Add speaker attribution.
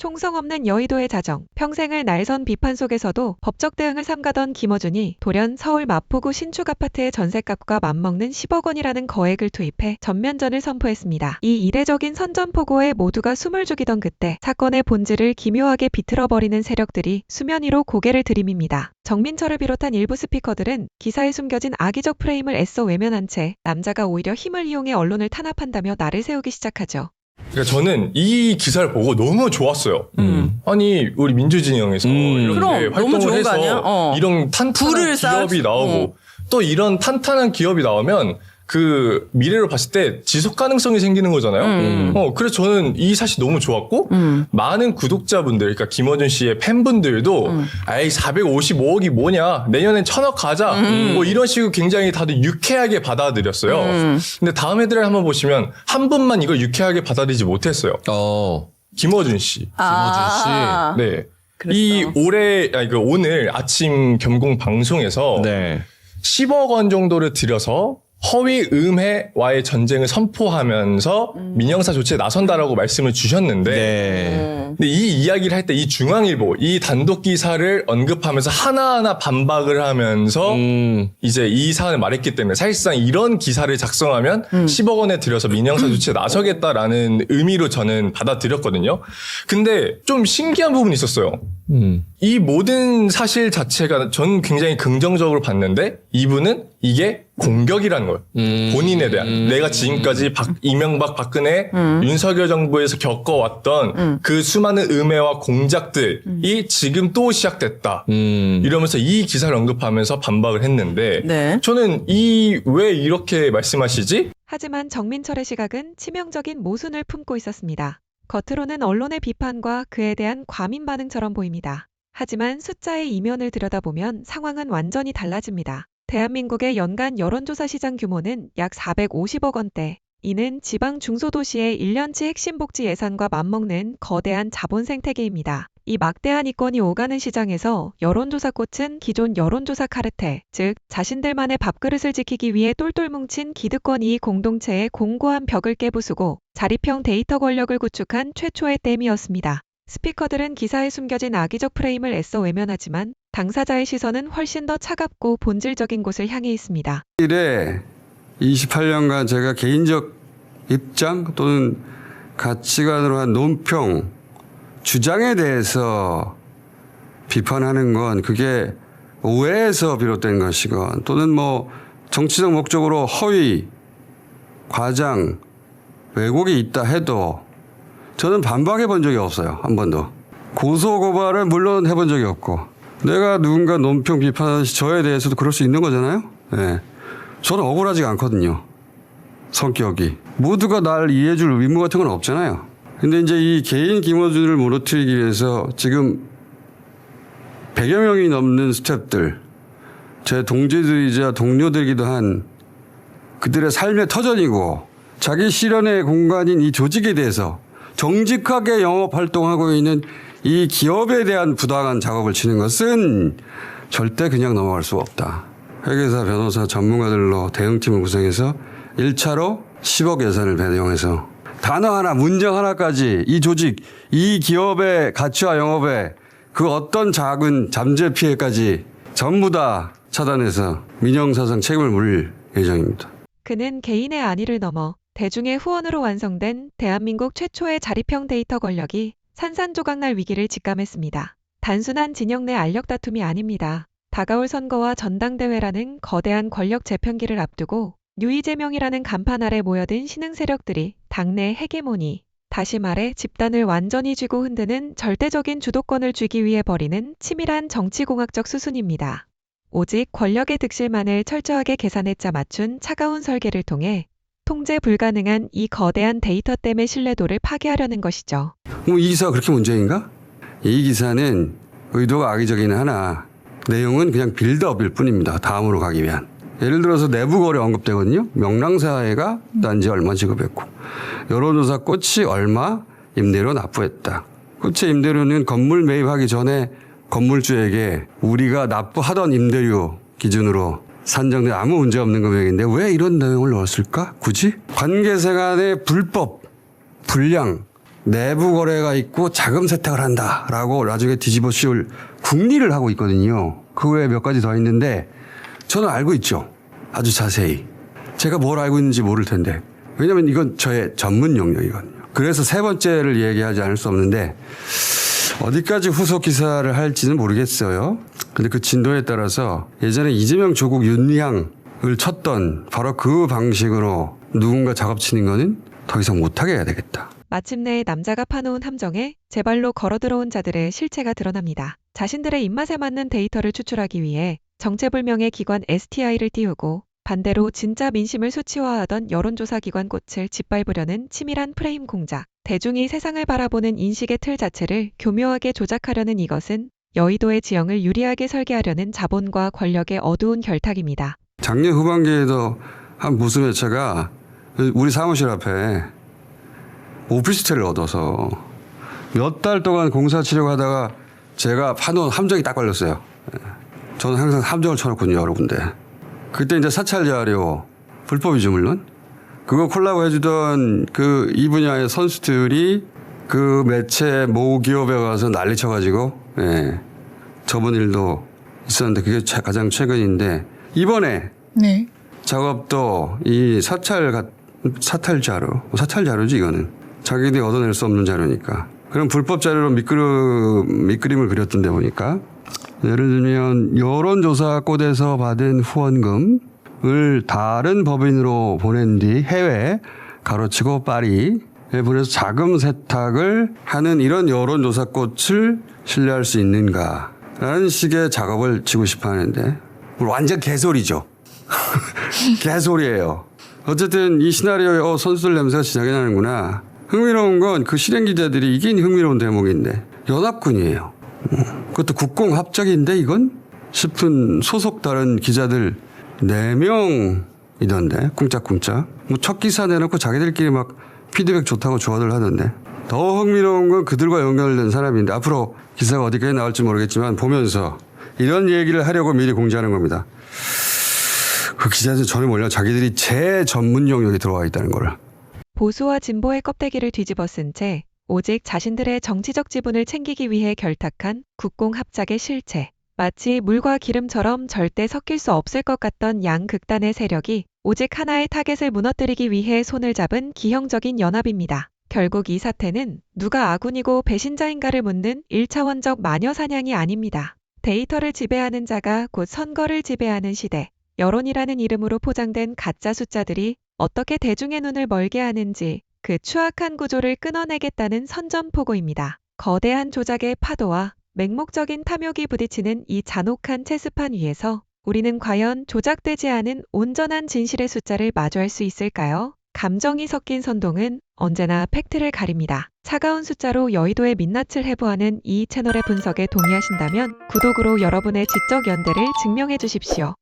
Speaker 1: 총성 없는 여의도의 자정, 평생을 날선 비판 속에서도 법적 대응을 삼가던 김어준이 돌연 서울 마포구 신축 아파트의 전셋값과 맞먹는 10억 원이라는 거액을 투입해 전면전을 선포했습니다. 이 이례적인 선전포고에 모두가 숨을 죽이던 그때 사건의 본질을 기묘하게 비틀어버리는 세력들이 수면 위로 고개를 들이밉니다. 정민철을 비롯한 일부 스피커들은 기사에 숨겨진 악의적 프레임을 애써 외면한 채 남자가 오히려 힘을 이용해 언론을 탄압한다며 날을 세우기 시작하죠.
Speaker 2: 그러니까 저는 이 기사를 보고 너무 좋았어요. 아니 우리 민주진영에서 이렇게
Speaker 3: 그럼, 너무
Speaker 2: 활동을
Speaker 3: 좋은 거 아니야?
Speaker 2: 해서 이런 탄탄한 기업이 나오고 또 이런 탄탄한 기업이 나오면 그 미래로 봤을 때 지속 가능성이 생기는 거잖아요. 그래서 저는 이 사실 너무 좋았고 많은 구독자분들, 그러니까 김어준 씨의 팬분들도 아이 455억이 뭐냐, 내년엔 1000억 가자, 뭐 이런 식으로 굉장히 다들 유쾌하게 받아들였어요. 근데 다음 해들을 한번 보시면 한 분만 이걸 유쾌하게 받아들이지 못했어요. 김어준 씨. 네.
Speaker 3: 그랬어.
Speaker 2: 이 오늘 아침 겸공 방송에서 10억 원 정도를 들여서 허위 음해와의 전쟁을 선포하면서 민영사 조치에 나선다라고 말씀을 주셨는데 근데 이 이야기를 할 때 이 중앙일보 이 단독 기사를 언급하면서 하나하나 반박을 하면서 이제 이 사안을 말했기 때문에 사실상 이런 기사를 작성하면 10억 원에 들여서 민영사 조치에 나서겠다라는 의미로 저는 받아들였거든요. 근데 좀 신기한 부분이 있었어요. 이 모든 사실 자체가 전 굉장히 긍정적으로 봤는데 이분은 이게 공격이라는 거예요. 본인에 대한. 내가 지금까지 이명박, 박근혜, 윤석열 정부에서 겪어왔던 그 수많은 음해와 공작들이 지금 또 시작됐다. 이러면서 이 기사를 언급하면서 반박을 했는데 저는 왜 이렇게 말씀하시지?
Speaker 1: 하지만 정민철의 시각은 치명적인 모순을 품고 있었습니다. 겉으로는 언론의 비판과 그에 대한 과민 반응처럼 보입니다. 하지만 숫자의 이면을 들여다보면 상황은 완전히 달라집니다. 대한민국의 연간 여론조사 시장 규모는 약 450억 원대. 이는 지방 중소도시의 1년치 핵심 복지 예산과 맞먹는 거대한 자본 생태계입니다. 이 막대한 이권이 오가는 시장에서 여론조사꽃은 기존 여론조사 카르텔, 즉 자신들만의 밥그릇을 지키기 위해 똘똘 뭉친 기득권 이익 공동체의 공고한 벽을 깨부수고 자립형 데이터 권력을 구축한 최초의 댐이었습니다. 스피커들은 기사에 숨겨진 악의적 프레임을 애써 외면하지만 당사자의 시선은 훨씬 더 차갑고 본질적인 곳을 향해 있습니다.
Speaker 4: 28년간 제가 개인적 입장 또는 가치관으로 한 논평, 주장에 대해서 비판하는 건 그게 오해에서 비롯된 것이건 또는 뭐 정치적 목적으로 허위, 과장, 왜곡이 있다 해도 저는 반박해 본 적이 없어요. 한 번도. 고소고발을 물론 해본 적이 없고 내가 누군가 논평 비판하듯이 저에 대해서도 그럴 수 있는 거잖아요. 네. 저는 억울하지가 않거든요. 성격이. 모두가 날 이해해 줄 의무 같은 건 없잖아요. 근데 이제 이 개인 김어준을 무너뜨리기 위해서 지금 100여 명이 넘는 스태프들, 제 동지들이자 동료들이기도 한 그들의 삶의 터전이고 자기 실현의 공간인 이 조직에 대해서 정직하게 영업 활동하고 있는 이 기업에 대한 부당한 작업을 치는 것은 절대 그냥 넘어갈 수 없다. 회계사, 변호사, 전문가들로 대응팀을 구성해서 1차로 10억 예산을 배정해서 단어 하나, 문장 하나까지 이 조직, 이 기업의 가치와 영업에 그 어떤 작은 잠재 피해까지 전부 다 차단해서 민영사상 책임을 물을 예정입니다.
Speaker 1: 그는 개인의 안위를 넘어 대중의 후원으로 완성된 대한민국 최초의 자립형 데이터 권력이 산산조각날 위기를 직감했습니다. 단순한 진영 내 알력 다툼이 아닙니다. 다가올 선거와 전당대회라는 거대한 권력 재편기를 앞두고 유이재명이라는 간판 아래 모여든 신흥 세력들이 당내 헤게모니, 다시 말해 집단을 완전히 쥐고 흔드는 절대적인 주도권을 쥐기 위해 벌이는 치밀한 정치공학적 수순입니다. 오직 권력의 득실만을 철저하게 계산해 짜 맞춘 차가운 설계를 통해 통제 불가능한 이 거대한 데이터댐의 신뢰도를 파괴하려는 것이죠.
Speaker 4: 이 기사가 그렇게 문제인가? 이 기사는 의도가 악의적이긴 하나 내용은 그냥 빌드업일 뿐입니다. 다음으로 가기 위한. 예를 들어서 내부 거래 언급되거든요. 명랑사회가 단지 얼마 지급했고 여론조사 꽃이 얼마 임대료 납부했다. 꽃의 임대료는 건물 매입하기 전에 건물주에게 우리가 납부하던 임대료 기준으로 산정된 아무 문제 없는 금액인데 왜 이런 내용을 넣었을까? 굳이? 관계세 간의 불법, 불량, 내부 거래가 있고 자금 세탁을 한다라고 나중에 뒤집어 씌울 궁리를 하고 있거든요. 그 외에 몇 가지 더 있는데 저는 알고 있죠. 아주 자세히. 제가 뭘 알고 있는지 모를 텐데. 왜냐하면 이건 저의 전문 영역이거든요. 그래서 세 번째를 얘기하지 않을 수 없는데 어디까지 후속 기사를 할지는 모르겠어요. 근데 그 진도에 따라서 예전에 이재명, 조국, 윤리향을 쳤던 바로 그 방식으로 누군가 작업치는 거는 더 이상 못하게 해야 되겠다.
Speaker 1: 마침내 남자가 파놓은 함정에 제 발로 걸어들어온 자들의 실체가 드러납니다. 자신들의 입맛에 맞는 데이터를 추출하기 위해 정체불명의 기관 STI를 띄우고 반대로 진짜 민심을 수치화하던 여론조사 기관 꽃을 짓밟으려는 치밀한 프레임 공작. 대중이 세상을 바라보는 인식의 틀 자체를 교묘하게 조작하려는 이것은 여의도의 지형을 유리하게 설계하려는 자본과 권력의 어두운 결탁입니다.
Speaker 4: 작년 후반기에도 한 무슨 매체가 우리 사무실 앞에 오피스텔을 얻어서 몇 달 동안 공사 치료하다가 제가 파놓은 함정이 딱 걸렸어요. 저는 항상 함정을 쳐놓거든요, 여러 군데. 그때 이제 사찰 자료, 불법이죠, 물론. 그거 콜라보 해주던 그 이 분야의 선수들이 그 매체 모 기업에 가서 난리 쳐가지고, 저번 일도 있었는데 그게 가장 최근인데, 이번에
Speaker 3: 네.
Speaker 4: 작업도 이 사찰 자료지, 이거는. 자기들이 얻어낼 수 없는 자료니까. 그럼 불법 자료로 밑그림을 그렸던데 보니까. 예를 들면 여론조사 꽃에서 받은 후원금을 다른 법인으로 보낸 뒤 해외 가로치고 파리에 보내서 자금 세탁을 하는 이런 여론조사 꽃을 신뢰할 수 있는가라는 식의 작업을 치고 싶어 하는데 완전 개소리죠. 개소리예요. 어쨌든 이 시나리오에 선수들 냄새가 진하게 나는구나. 흥미로운 건 그 실행 기자들이 이게 흥미로운 대목인데 연합군이에요. 그것도 국공합작인데 이건 싶은 소속 다른 기자들 4명이던데 쿵짝쿵짝. 뭐 첫 기사 내놓고 자기들끼리 막 피드백 좋다고 좋아들 하던데. 더 흥미로운 건 그들과 연결된 사람인데 앞으로 기사가 어디까지 나올지 모르겠지만 보면서 이런 얘기를 하려고 미리 공지하는 겁니다. 그 기자들 전에 몰라 자기들이 제 전문 영역에 들어와 있다는 걸.
Speaker 1: 보수와 진보의 껍데기를 뒤집어 쓴 채 오직 자신들의 정치적 지분을 챙기기 위해 결탁한 국공합작의 실체. 마치 물과 기름처럼 절대 섞일 수 없을 것 같던 양극단의 세력이 오직 하나의 타겟을 무너뜨리기 위해 손을 잡은 기형적인 연합입니다. 결국 이 사태는 누가 아군이고 배신자인가를 묻는 1차원적 마녀 사냥이 아닙니다. 데이터를 지배하는 자가 곧 선거를 지배하는 시대. 여론이라는 이름으로 포장된 가짜 숫자들이 어떻게 대중의 눈을 멀게 하는지 그 추악한 구조를 끊어내겠다는 선전포고입니다. 거대한 조작의 파도와 맹목적인 탐욕이 부딪히는 이 잔혹한 체스판 위에서 우리는 과연 조작되지 않은 온전한 진실의 숫자를 마주할 수 있을까요? 감정이 섞인 선동은 언제나 팩트를 가립니다. 차가운 숫자로 여의도의 민낯을 해부하는 이 채널의 분석에 동의하신다면 구독으로 여러분의 지적 연대를 증명해 주십시오.